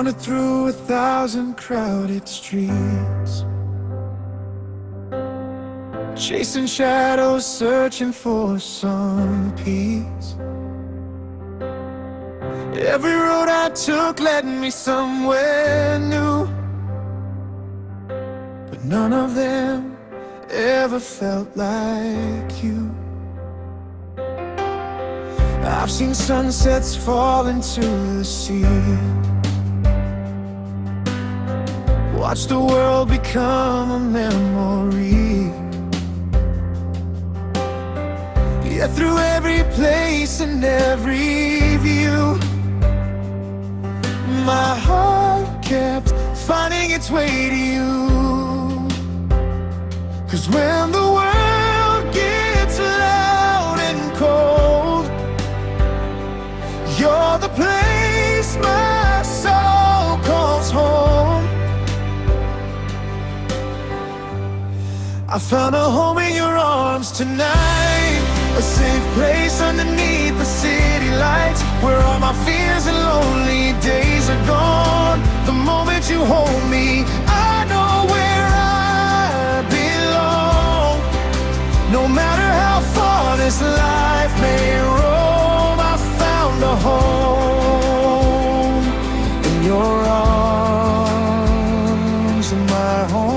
wandered through 1,000 crowded streets, chasing shadows, searching for some peace. Every road I took led me somewhere new, but none of them ever felt like you. I've seen sunsets fall into the sea, watch the world become a memory. Yeah, through every place and every view, my heart kept finding its way to you. 'Cause when the world gets loud and cold, you're the place my soul calls home. I found a home in your arms tonight, a safe place underneath the city lights, where all my fears and lonely days are gone. The moment you hold me, I know where I belong. No matter how far this life may roam, I found a home in your arms, in my home.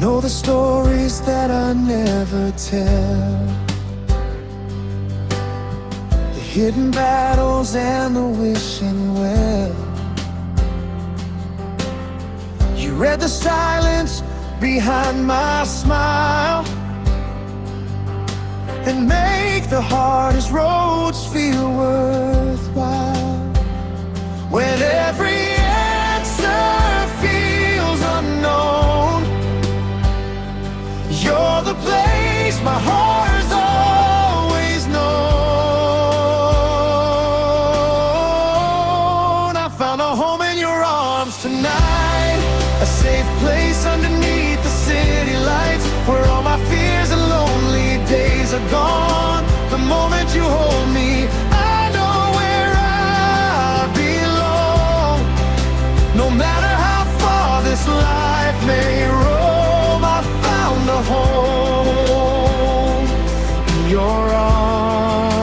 Know the stories that I never tell, the hidden battles and the wishing well. You read the silence behind my smile, and make the hardest roads feel worthwhile. When every answer feels unknown, you're the place my heart has always known. I found a home in your arms tonight, a safe place underneath the city lights, where all my fears and lonely days are gone. The moment you hold me, I know where I belong. No matter how far this life may roam, I found a home in your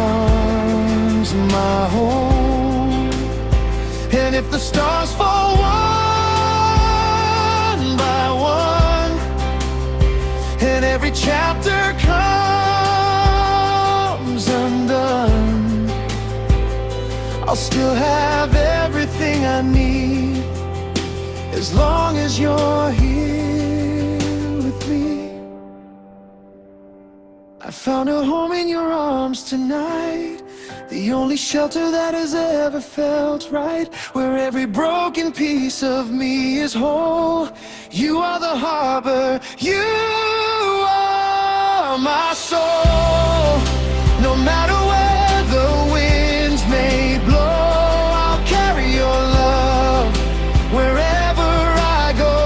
arms, my home. And if the stars fall one by one, and every chapter comes undone, I'll still have everything I need, as long as you're here with me. I found a home in your arms tonight, the only shelter that has ever felt right, where every broken piece of me is whole. You are the harbor, you are my soul. No matter where the winds may blow, I'll carry your love wherever I go.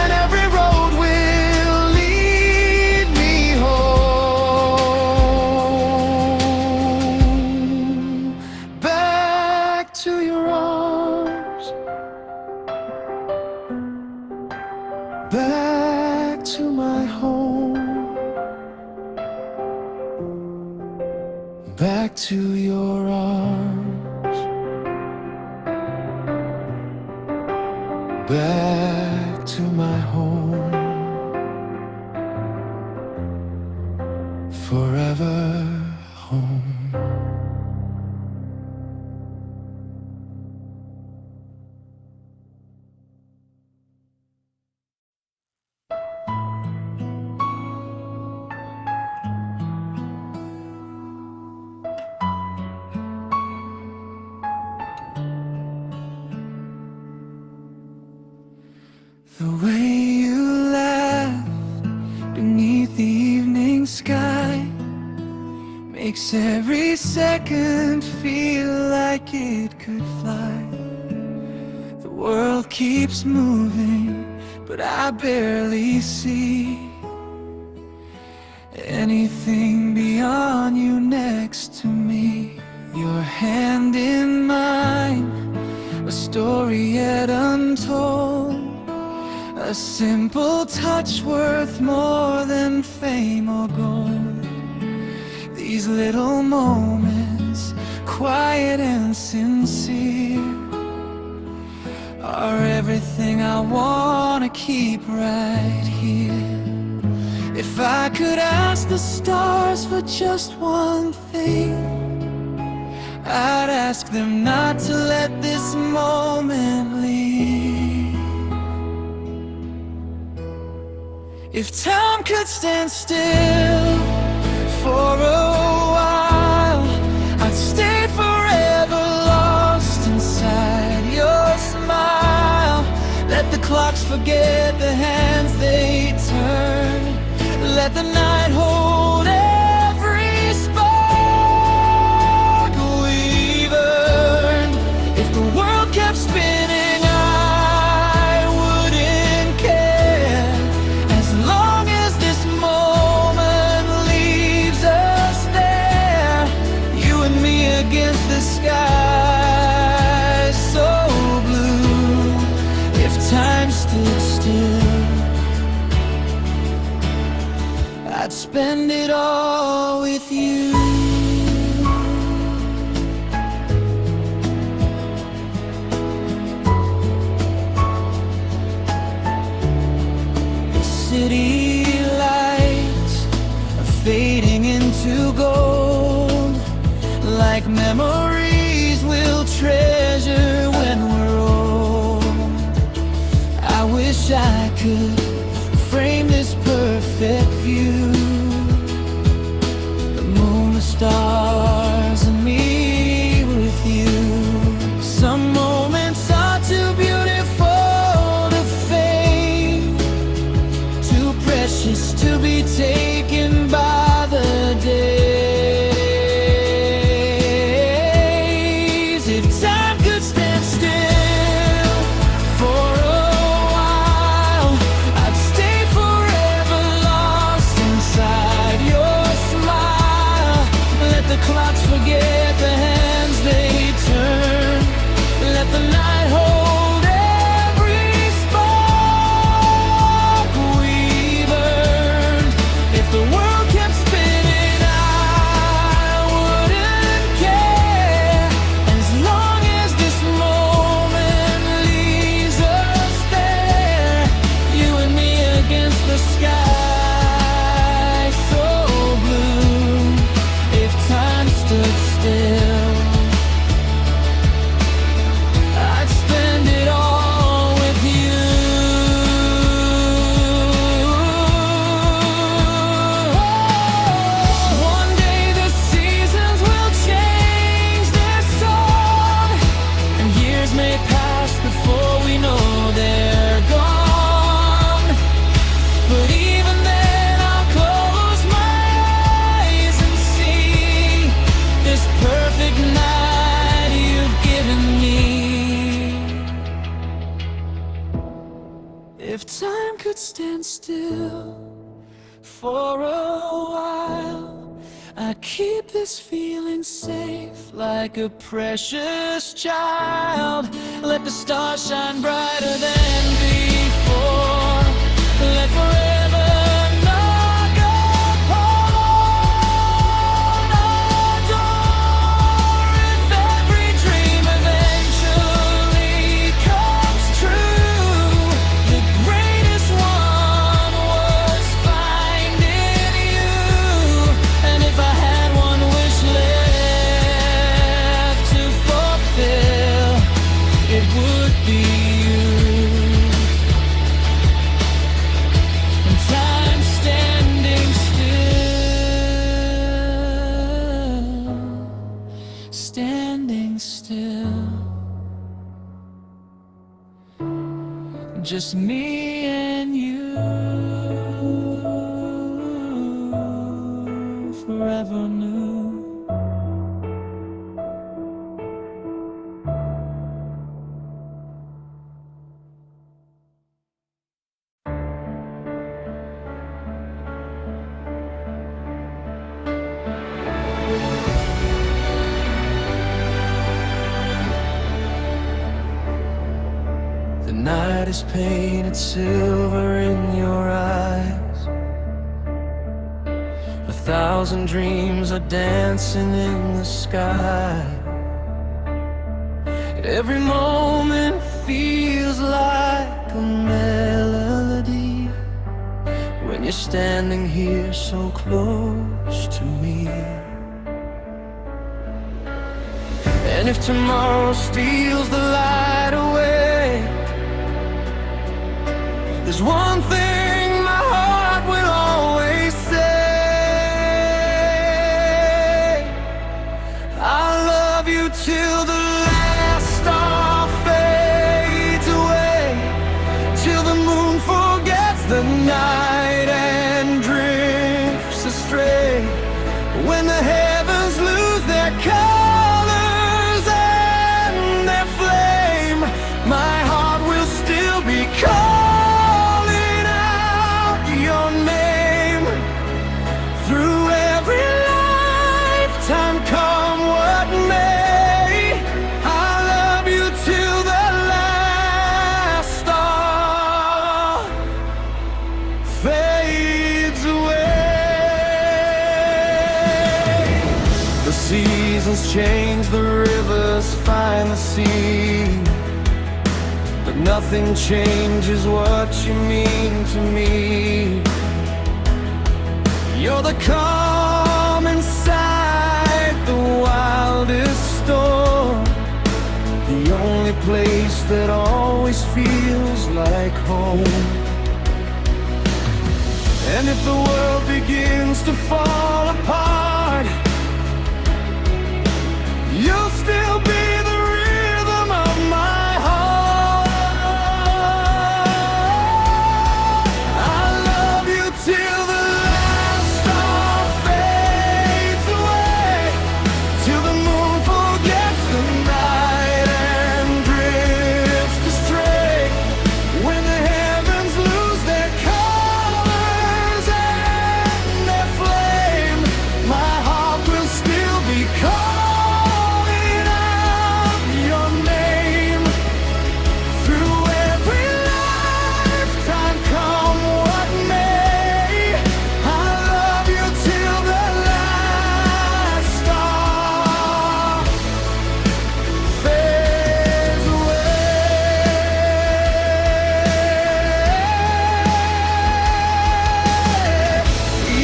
And every road will lead me home, back to your arms, back to my home, back to your arms, back to my home, forever home. The way you laugh beneath the evening sky makes every second feel like it could fly. The world keeps moving, but I barely see. anything beyond you next to me. Your hand in mine, a story yet untold, a simple touch worth more than fame or gold. These little moments, quiet and sincere, are everything I wanna keep right here. If I could ask the stars for just one thing, I'd ask them not to let this moment leave. If time could stand still for a while, I'd stay forever lost inside your smile. Let the clocks forget the hands they turn, let the night hold every spark we've earned. If the world kept spinning, I wouldn't care, as long as this moment leaves us there, you and me against the sky so blue. If time stood still, I'd spend it all with you. The city lights are fading into gold, like memories we'll treasure when we're old. I wish I could frame this perfect view, the moon, the stars, and me with you. Some moments are too beautiful to fade, too precious to be taken by the days. If time could stand still for a while, I'd stay forever lost inside your smile. Let the clocks forget the hands they turn, let the night hold every spark we've earned. If the world kept spinning, I wouldn't care, as long as this moment leaves us there, you and me against the sky so blue. If time stood still, I'd spend it all with you. One day the seasons will change their song, and years may pass before we know they're gone. But even then I'll close my eyes and see this perfect night you've given me. If time could stand still for a while, I'd keep this feeling safe like a precious child. Let the stars shine brighter than before, let forever knock upon our door. If every dream eventually comes true, the greatest one was finding you. And if I had one wish left to fulfill, it would be you. And time standing still, standing still, just me and you, forever new. The night is painted silver in your eyes. 1,000 dreams are dancing in the sky. Every moment feels like a melody when you're standing here so close to me. And if tomorrow steals the light away, there's one thing my heart will always say: I love you till the last star fades away, till the moon forgets the night and drifts astray. When the heavens lose their colors and their flame, my heart will still be calling out your name. Through every lifetime, come what may, I love you till the last star fades away. The seasons change, the rivers find the sea, but nothing changes what you mean to me. You're the calm inside the wildest storm, the only place that always feels like home. And if the world begins to fall apart, you'll still be the rhythm of my heart. I love you till the last star fades away, till the moon forgets the night and drifts astray. When the heavens lose their colors and their flame, my heart will still be calling out your name. Through every lifetime, come what may, I love you till the last star fades away.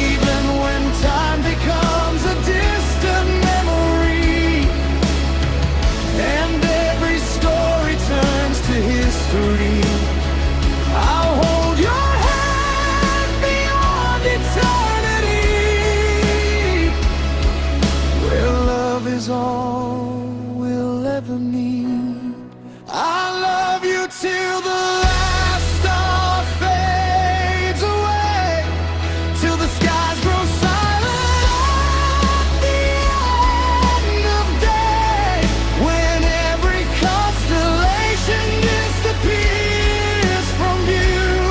Even when time becomes a distant memory, and every story turns to history, I'll hold your hand beyond eternity, where love is all we'll ever need. I love you till the last star fades away, till the skies grow silent at the end of day. When every constellation disappears from view,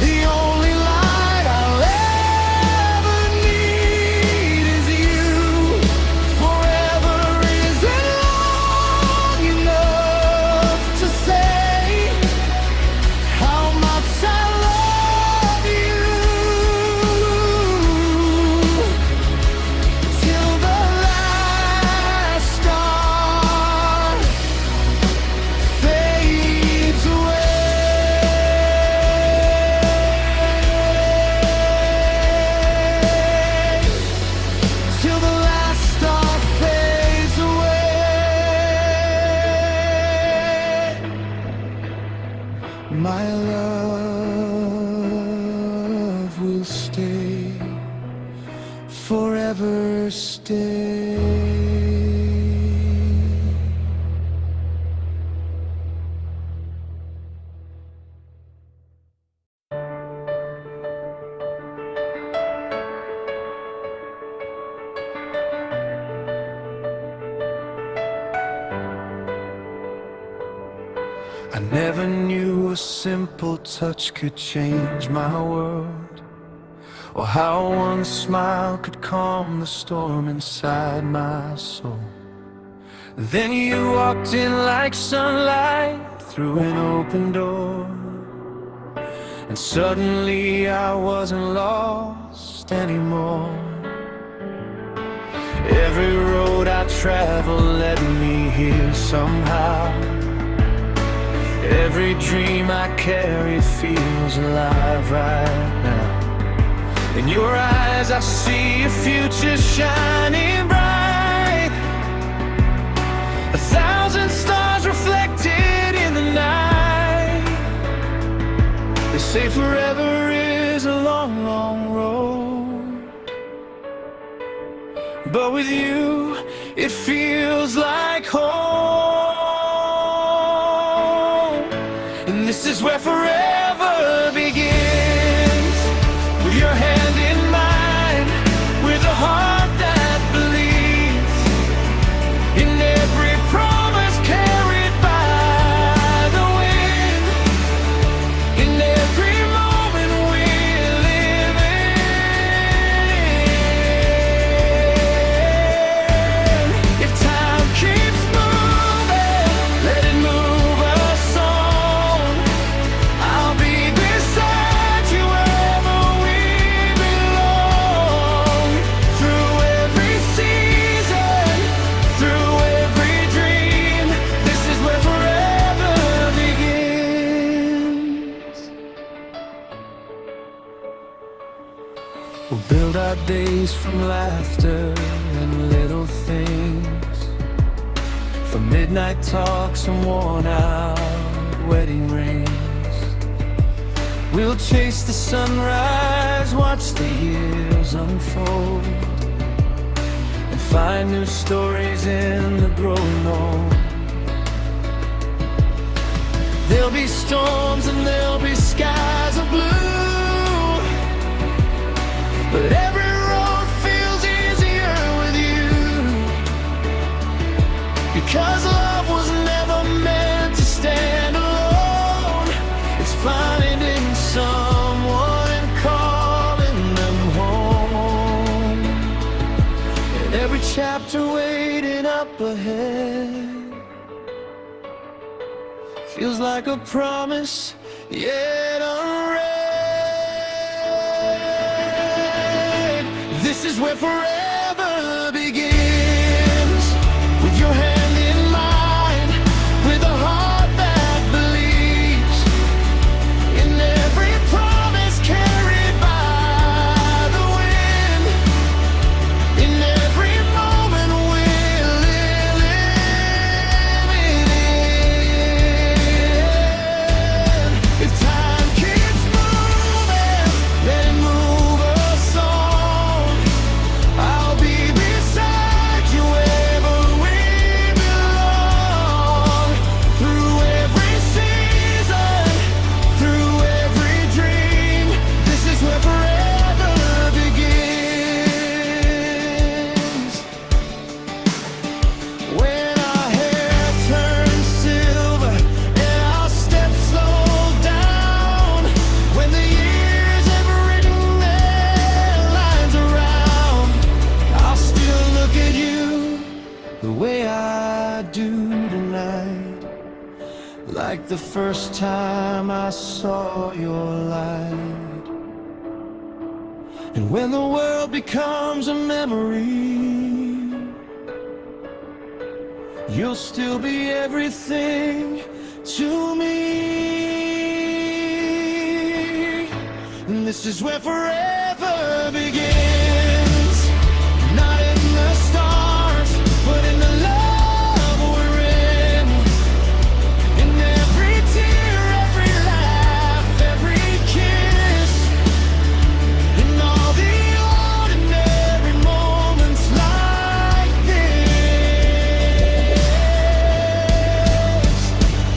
the only light I'll ever need is you. Forever isn't long enough to say how much I love you. Till the last star fades away. Till the last star fades away. My love will stay, forever stay. I never knew a simple touch could change my world. or how one smile could calm the storm inside my soul. Then you walked in like sunlight through an open door, and suddenly I wasn't lost anymore. Every road I traveled led me here somehow. Every dream I carried feels alive right now. In your eyes I see a future shining bright, 1,000 stars reflected in the night. They say forever is a long, long road, but with you it feels like home. And this is where forever begins, with your hand in mine, with a heart that believes in every promise carried by the wind, in every moment we're living. If time keeps moving, let it move us on. I'll be beside you wherever we belong. Through every season, through every dream, this is where forever begins. We'll build our days from laughter and little things, from midnight talks and worn out wedding rings. We'll chase the sunrise, watch the years unfold, and find new stories in the growing old. There'll be storms and there'll be skies of blue, but every road feels easier with you, because love was never meant to stand alone. It's finding someone and calling them home, and every chapter waiting up ahead feels like a promise yet unread. This is where forever begins, with your hand in mine, with a heart that believes in every promise carried by the wind, in every moment we're living. If time keeps moving, let it move us on. I'll be beside you wherever we belong. Through every season, through every dream, this is where forever begins. When our hair turns silver and our steps slow down, when the years have written their lines around, I'll still look at you the way I do tonight, like the first time I saw your light. And when the world becomes a memory, you'll still be everything to me. And this is where forever begins, not in the stars, but in the love we're in. In every tear, every laugh, every kiss, in all the ordinary moments like this.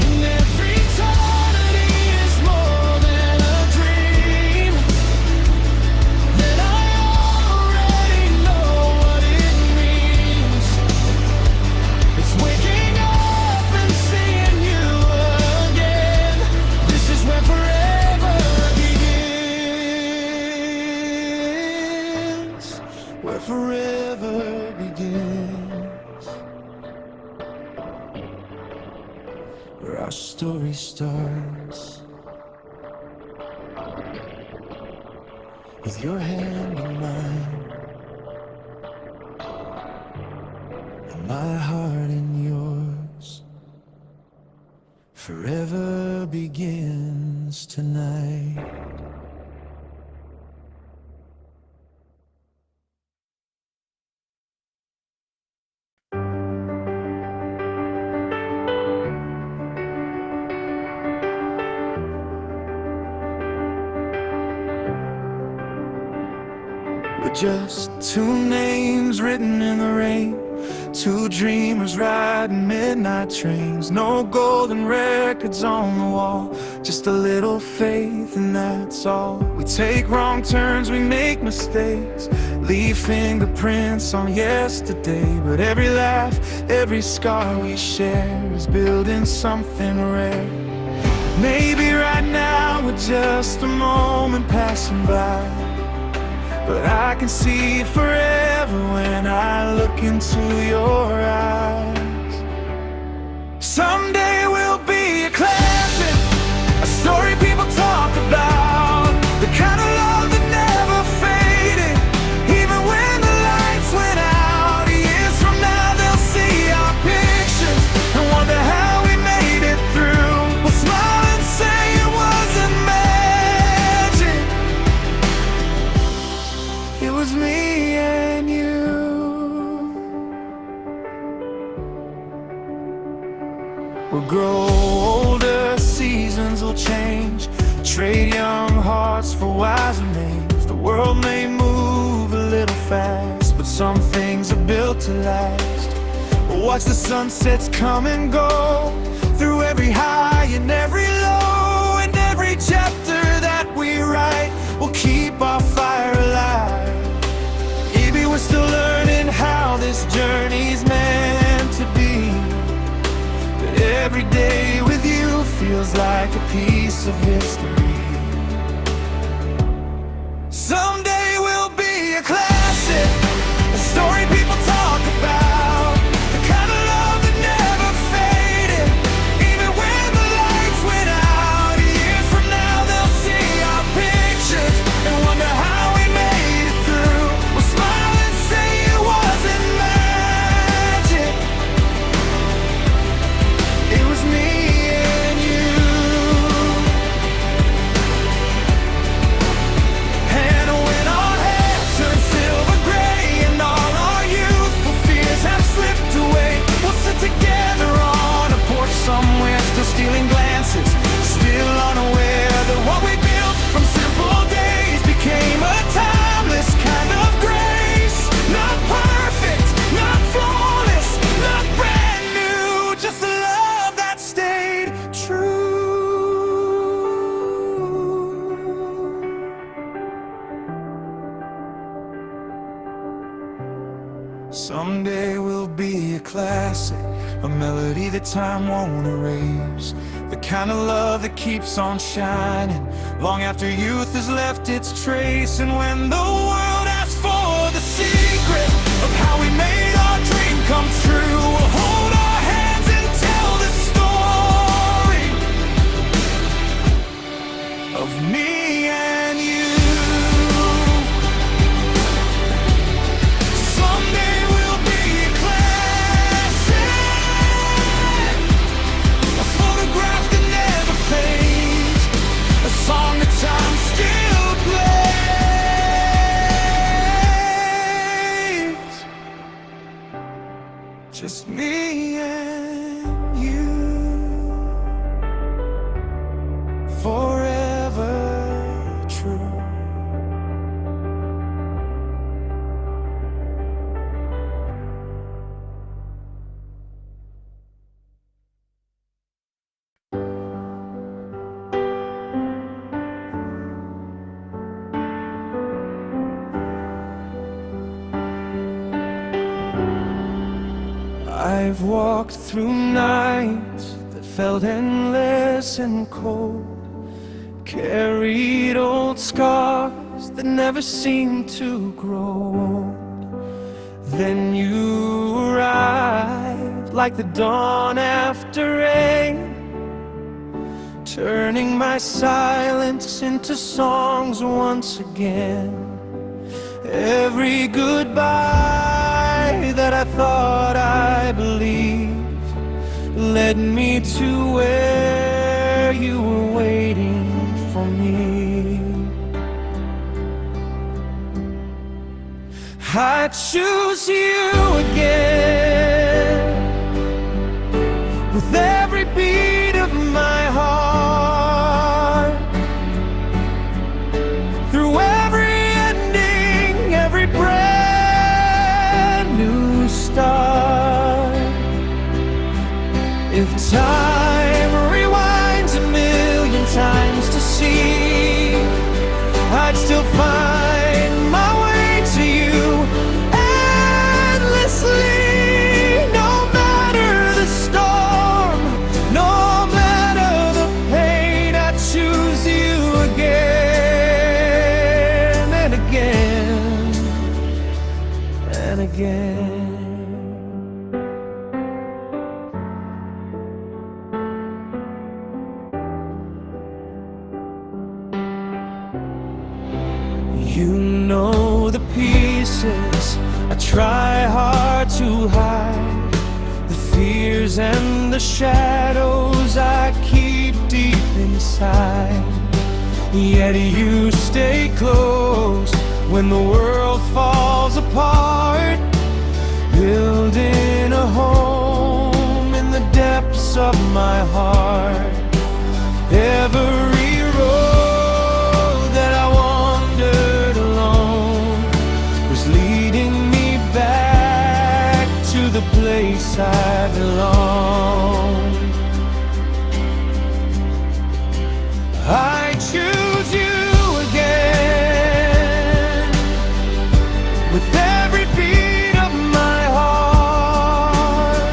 And every eternity is more than a dream that I forever begins, where our story starts, with your hand in mine, and my heart in yours. Forever begins tonight. We're just two names written in the rain, two dreamers riding midnight trains. No golden records on the wall, just a little faith and that's all. We take wrong turns, we make mistakes, leave fingerprints on yesterday. But every laugh, every scar we share is building something rare. Maybe right now we're just a moment passing by, but I can see it forever when I look into your eyes. Someday we'll be a classic, a story people talk about, the kind of love that never faded, even when the lights went out. Years from now they'll see our pictures and wonder how we made it through. We'll smile and say it wasn't magic, it was me and you. We'll grow older, seasons will change, trade young hearts for wiser names. The world may move a little fast, but some things are built to last. We'll watch the sunsets come and go, through every high and every low, and every chapter that we write will keep our fire alive. Maybe we're still learning how this journey's meant to be, but every day with you feels like a piece of history. Someday we'll be a classic, a story people talk about, the kind of love that never faded, even when the lights went out. Years from now they'll see our pictures and wonder how we made it through. We'll smile and say it wasn't magic, it was me and you. And when our hair turns silver gray and all our youthful fears have slipped away, we'll sit together on a porch somewhere, still stealing glances, still unaware that what we built from simple days became a timeless kind of grace. Not perfect, not flawless, not brand new, just a love that stayed true. Someday we'll be a classic, a melody that time won't erase, the kind of love that keeps on shining long after youth has left its trace. And when the world asks for the secret of how we made our dream come true, we'll hold our hands and tell the story of me and you. Someday we'll be a classic, a photograph that never fades, a song that time still plays. Just me and you, forever true. I've walked through nights that felt endless and cold, carried old scars that never seemed to grow old. Then you arrived like the dawn after rain, turning my silence into songs once again. Every goodbye that I thought I believed led me to where you were waiting for me. I choose you again with every beat of my heart. Through every ending, every brand new start. If time rewinds a million times to see, I'd still find my way to you endlessly. No matter the storm, no matter the pain, I choose you again and again and again. You know the pieces I try hard to hide, the fears and the shadows I keep deep inside. Yet you stay close when the world falls apart, building a home in the depths of my heart. Every road that I wandered alone was leading me back to the place I belong. I choose you again with every beat of my heart.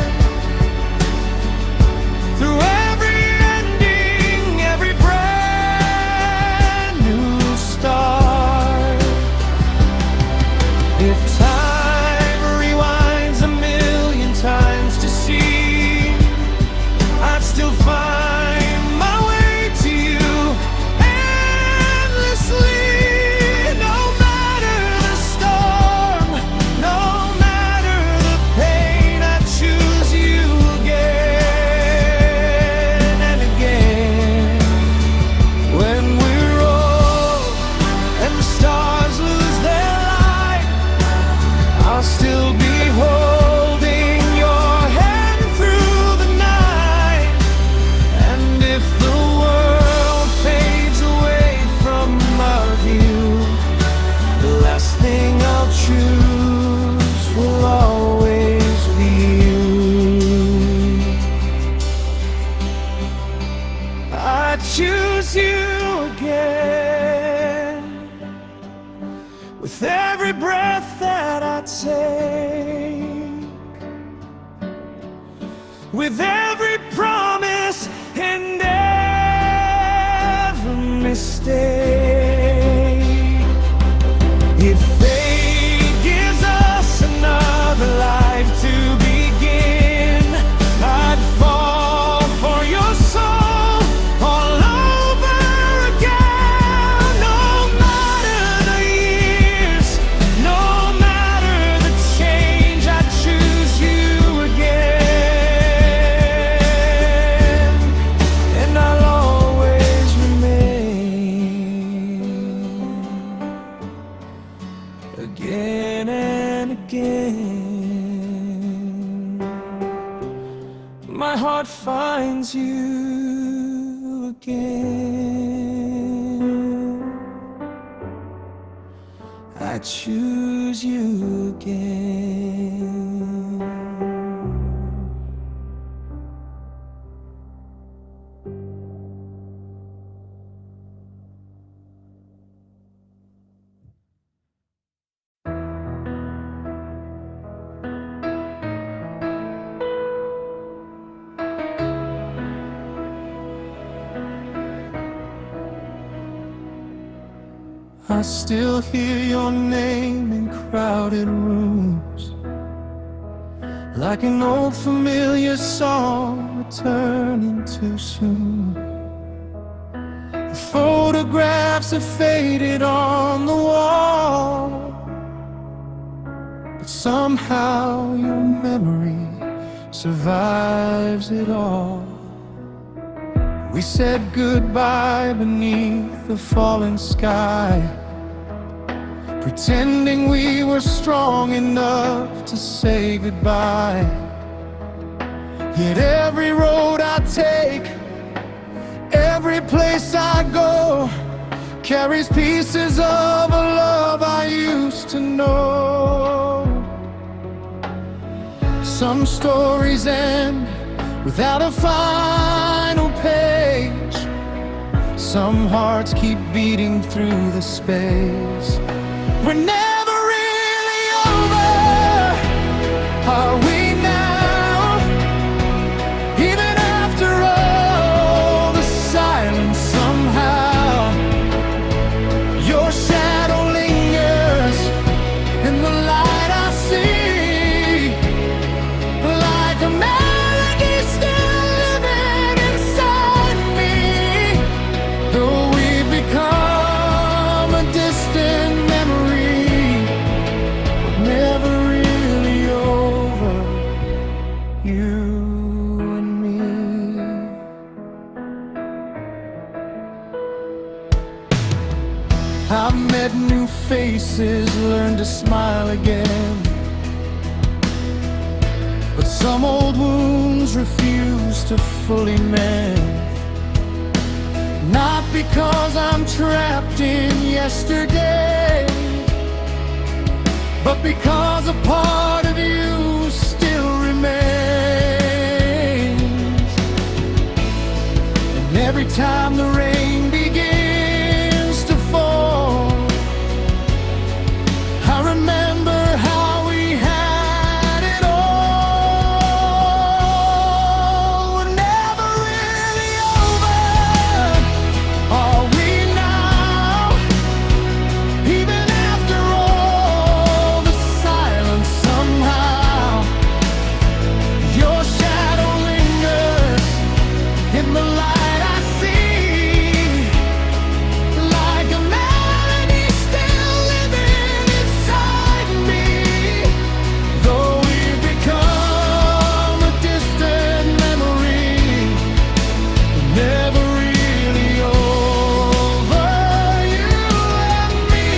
Through every ending, every brand new start. If time rewinds a million times to see, I'd still find my way to you endlessly. No matter the storm, no matter the pain, I choose you again and again. When we're old and the stars lose their light, I'll still be holding your hand through the night. And if the world fades away from our view, the last thing I'll choose will always be you. I choose you again with every breath that I take, with every promise and every mistake. If fate gives us another life to begin, I'd fall for your soul all over again. No matter the years, no matter the change, I choose you again, and I'll always remain again and again. My heart finds you again. I choose you again. I still hear your name in crowded rooms, like an old familiar song returning too soon. The photographs have faded on the wall, but somehow your memory survives it all. We said goodbye beneath the falling sky, pretending we were strong enough to say goodbye. Yet every road I take, every place I go, carries pieces of a love I used to know. Some stories end without a final page. Some hearts keep beating through the space. We're never really over, are we now? Even after all the silence, somehow your shadow lingers in the light I see, like a melody still living inside me. Though we've become a distant memory, never really over, you and me. I've met new faces, learned to smile again, but some old wounds refuse to fully mend. Not because I'm trapped in yesterday, but because a part of you still remains. And every time the rain begins to fall, I remember how we had it all. We're never really over, are we now? Even after all the silence, somehow your shadow lingers in the light I see, like a melody still living inside me. Though we've become a distant memory, never really over, you and me.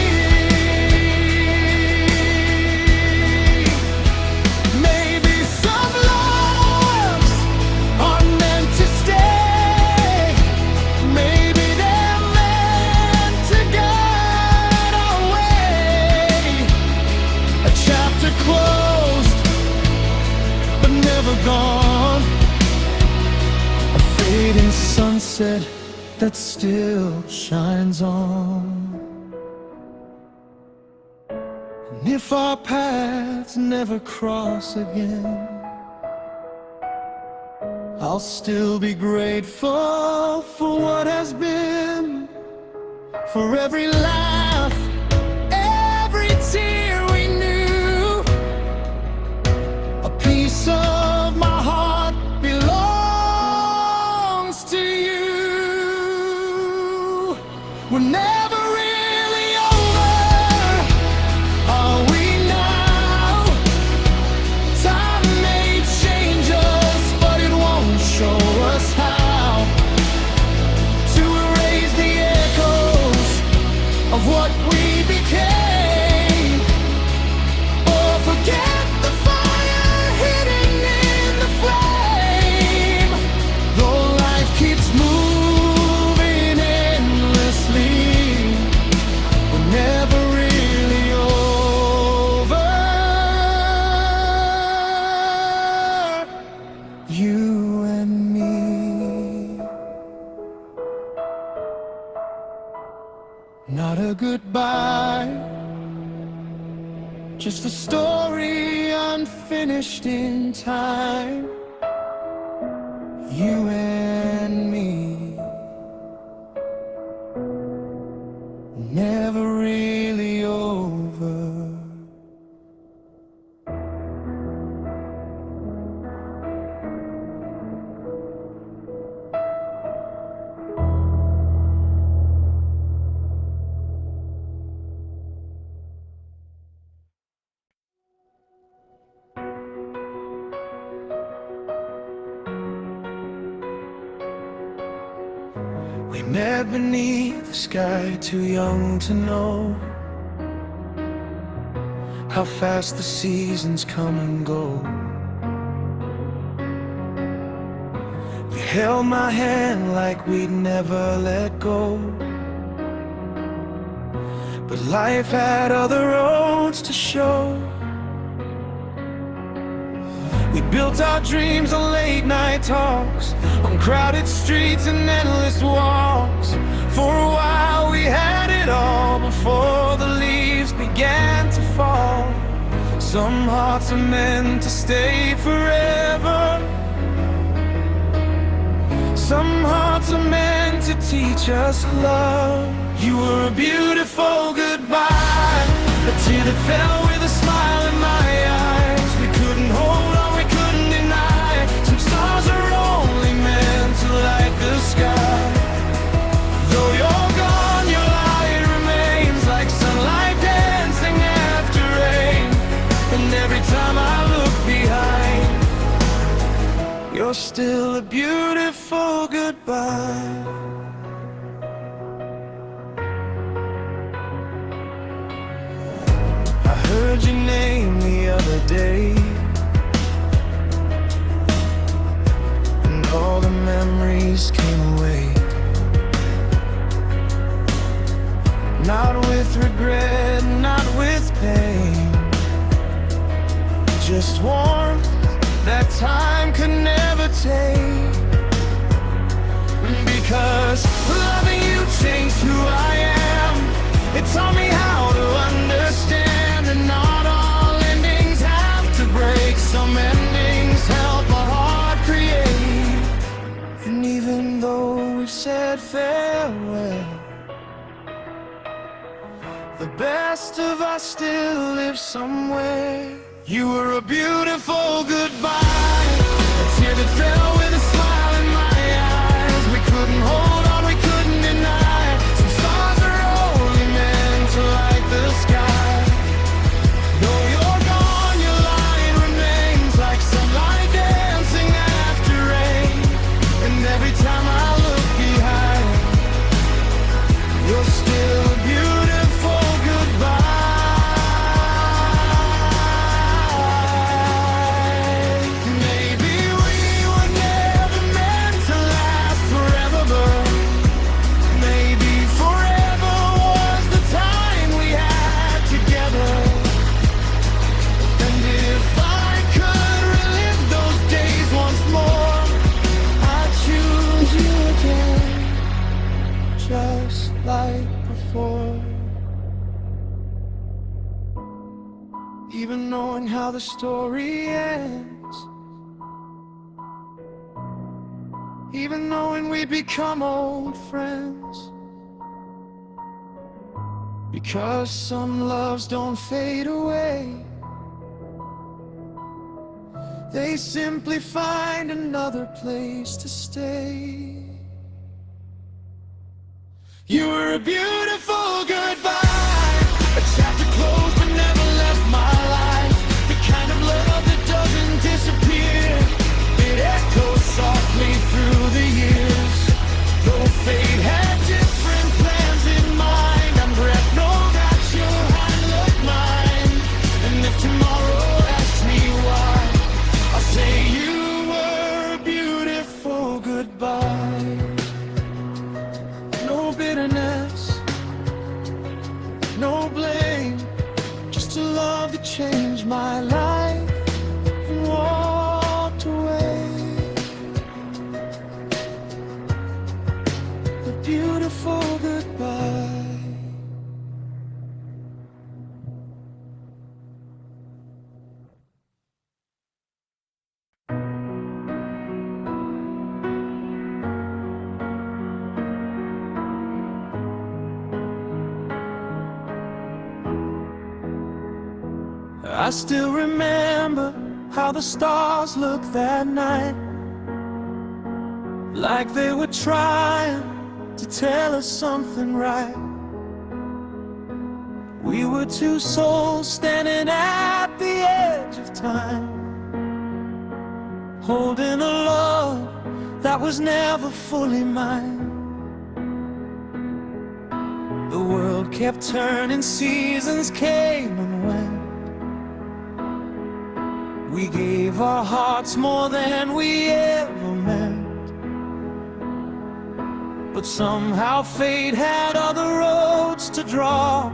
Maybe some loves are meant to stay, maybe they're meant to guide our way. A chapter closed, but never gone. A fading sunset that still shines on. And if our paths never cross again, I'll still be grateful for what has been, for every laugh, every tear we knew. A piece of my heart belongs to you. We're never really over, are we now? Time may change us, but it won't show us how to erase the echoes of what we became, or forget the fire hidden in the flame. Though life keeps moving endlessly, we're never really over, you and me. Not a goodbye, just a story unfinished in time. You and me, never really over. We met beneath the sky, too young to know how fast the seasons come and go. You held my hand like we'd never let go, but life had other roads to show. We built our dreams on late night talks, on crowded streets and endless walks. For a while we had it all before the leaves began to fall. Some hearts are meant to stay forever. Some hearts are meant to teach us love. You were a beautiful goodbye, a tear that fell with a smile in my eyes. We couldn't hold on, we couldn't deny. Some stars are only meant to light the sky. Though you're gone, your light remains like sunlight dancing after rain. And every time I look behind, you're still a beautiful goodbye. I heard your name the other day, and all the memories came awake. Not with regret, not with pain, just warmth that time could never take. Because loving you changed who I am. It taught me how to understand that not all endings have to break. Some endings help a heart create. And even though we've said farewell, the best of us still live somewhere. You were a beautiful goodbye, a tear that fell with a smile in my eyes. We couldn't hold on, we couldn't deny. Some stars are only meant to light the sky. Though you're gone, your light remains like sunlight dancing after rain. And every time I look behind, you're still a beautiful goodbye. Just like before. Even knowing how the story ends, even knowing we become old friends. Because some loves don't fade away, they simply find another place to stay. You were a beautiful goodbye, a chapter closed but never left my life. The kind of love that doesn't disappear, it echoes softly through the years. Though fate had different plans in mind, I'm breath know that your hand look mine. And if tomorrow asks me why, I'll say you were a beautiful goodbye. No bitterness, no blame, just a love that changed my life and walked away. A beautiful goodbye. I still remember how the stars looked that night, like they were trying to tell us something right. We were two souls standing at the edge of time, holding a love that was never fully mine. world kept turning, seasons came and went. We gave our hearts more than we ever meant. But somehow fate had other roads to draw,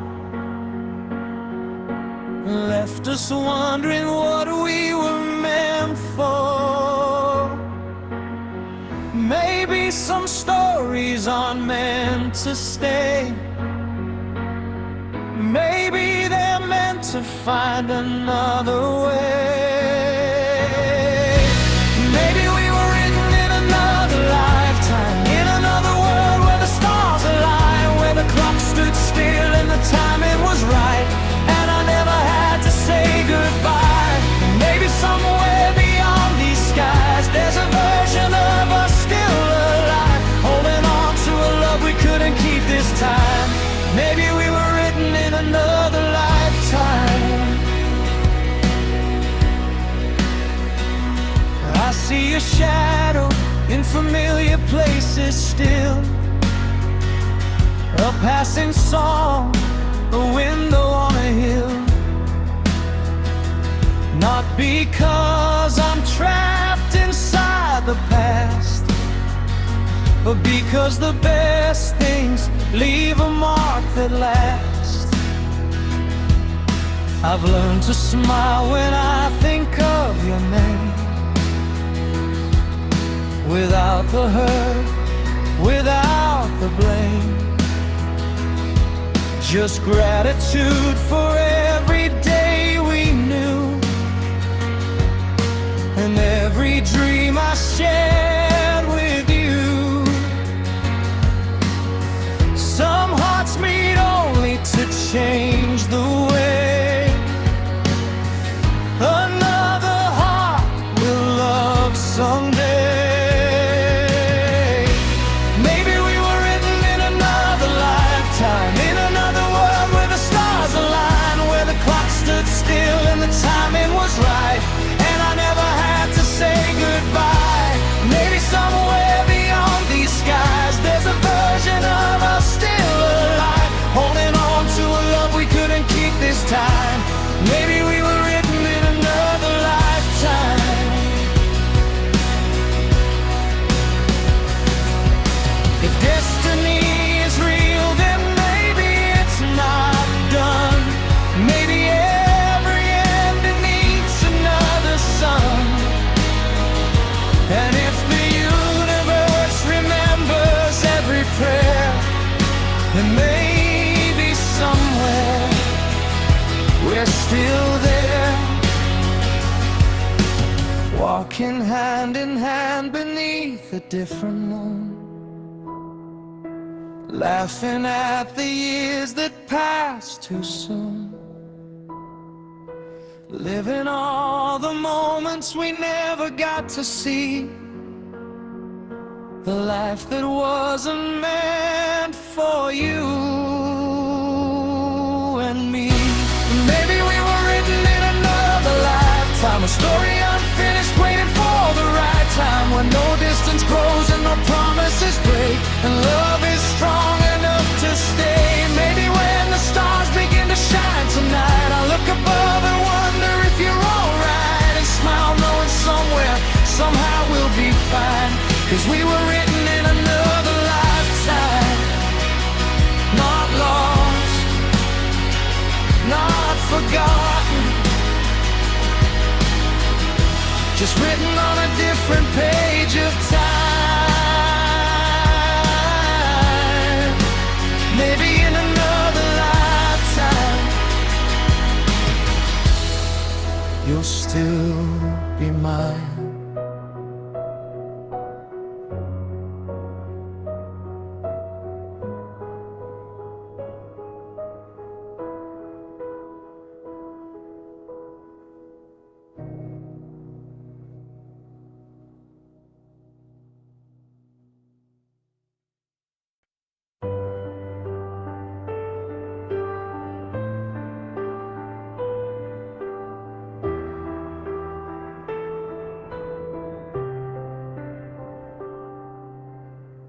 and left us wondering what we were meant for. Maybe some stories aren't meant to stay. Maybe they're meant to find another way. Maybe we were written in another lifetime, in another world where the stars align, where the clock stood still and the timing was right, and I never had to say goodbye. Maybe somewhere beyond these skies there's a version of us still alive, holding on to a love we couldn't keep this time. Maybe we were written in another lifetime. I see a shadow in familiar places still, a passing song, a window on a hill. Not because I'm trapped inside the past, but because the best things leave a mark that lasts. I've learned to smile when I think of your name, without the hurt, without the blame. Just gratitude for every day we knew, and every dream I shared with you. Some hearts meet only to change the way another heart will love someday. Maybe we were written in another lifetime, in another world where the stars align, where the clock stood still and the timing was right, and I never had to say goodbye. Maybe somewhere beyond these skies there's a version of us still alive, holding on to a love we couldn't keep this time. Maybe we were written in another lifetime. If destiny is real, then maybe it's not done. Maybe every ending needs another sun. And if the universe remembers every prayer, then maybe somewhere we're still there, walking hand in hand beneath a different moon, laughing at the years that passed too soon, living all the moments we never got to see, the life that wasn't meant for you and me. Maybe we were written in another lifetime, a story unfinished, waiting for the right time, when no distance grows and no promises break, and love is strong enough to stay. Maybe when the stars begin to shine tonight, I look above and wonder if you're alright, and smile knowing somewhere, somehow we'll be fine. 'Cause we were written in another lifetime, not lost, not forgotten, just written on a different page of time. Maybe in another lifetime you'll still be mine.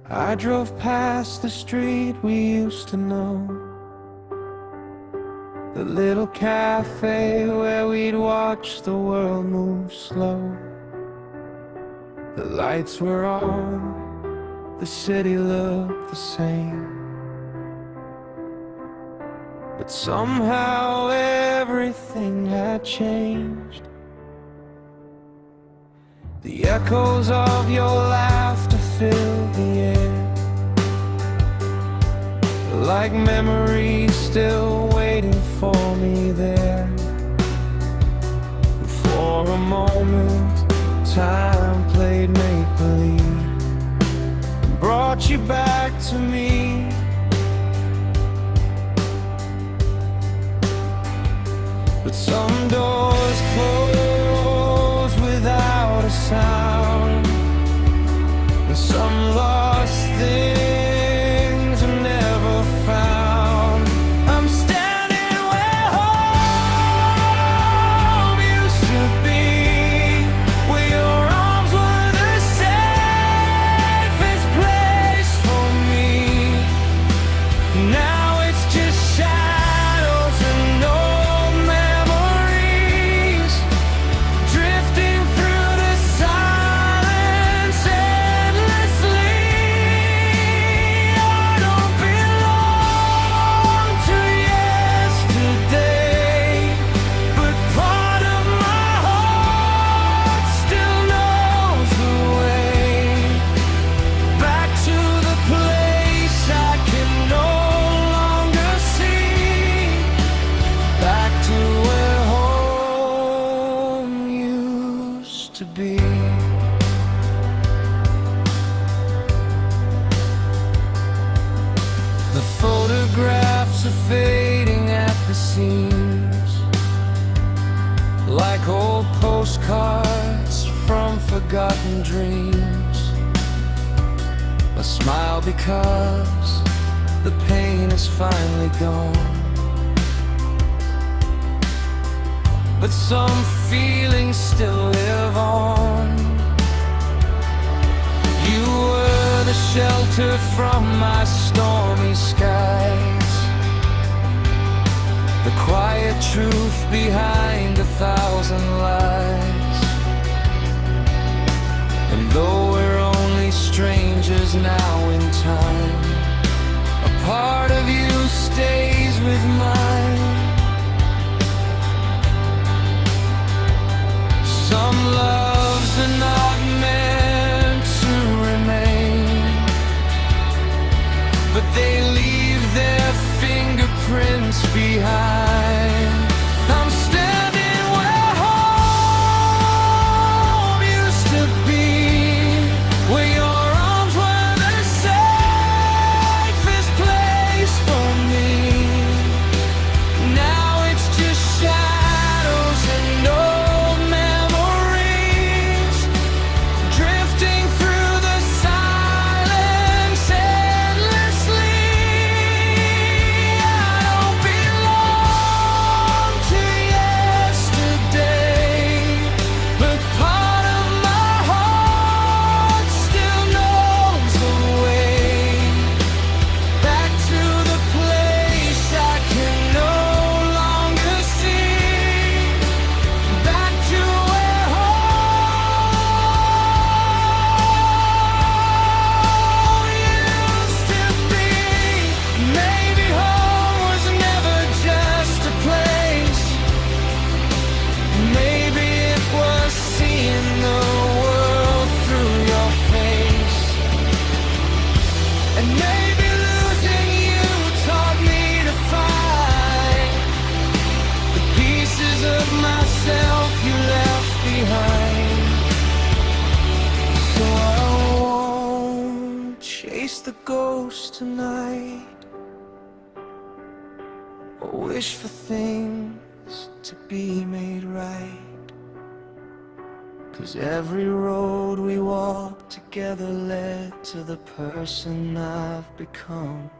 I drove past the street we used to know, The little cafe where we'd watch the world move slow. The lights were on, the city looked the same. But somehow everything had changed. The echoes of your laughter filled the air, like memories still waiting for me there. And for a moment, time played make-believe, brought you back to me. But some doors close without a sound, and some lost things are never found. I'm standing where home used to be, where your arms were the safest place for me. Now it's just shadows and old memories, drifting through the silence endlessly. I don't belong to yesterday, but part of my heart still knows the way back to the place I can no longer see, back to where home used to be. The photographs are fading at the seams, like old postcards from forgotten dreams. I smile because the pain is finally gone, but some feelings still live on. You were the shelter from my stormy skies, the quiet truth behind 1,000 lies. And though we're only strangers now in time, a part of you stays with mine. Some loves are not meant to remain, but they leave their fingerprints behind. I'm standing where home used to be, where your arms were the safest place for me. Now it's just shadows and old memories, drifting through the silence endlessly. I don't belong to yesterday, but part of my heart still knows the way back to the place I can no longer see, back to where home used to be. Maybe home was never just a place. Maybe it was seeing the world through your face. And maybe losing you taught me to find the pieces of myself you left behind. So I won't chase the ghost tonight, or wish for things to be made right. 'Cause every road we walked together led to the person I've become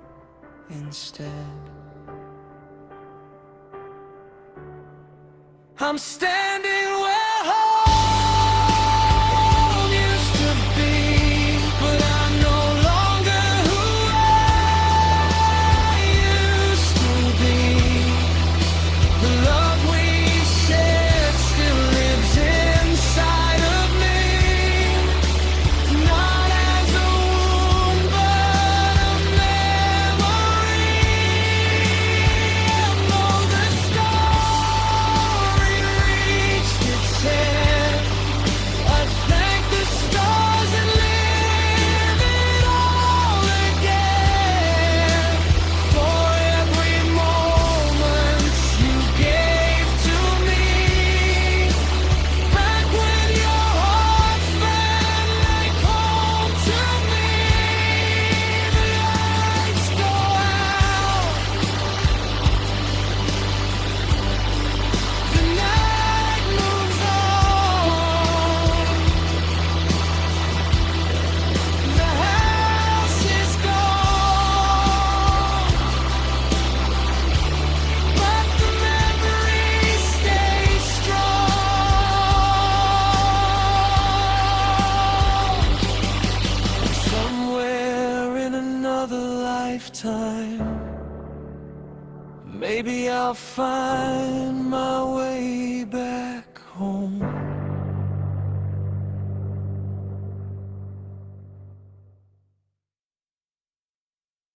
instead. I'm standing where home used to be, but I'm no longer who I used to be. Maybe I'll find my way back.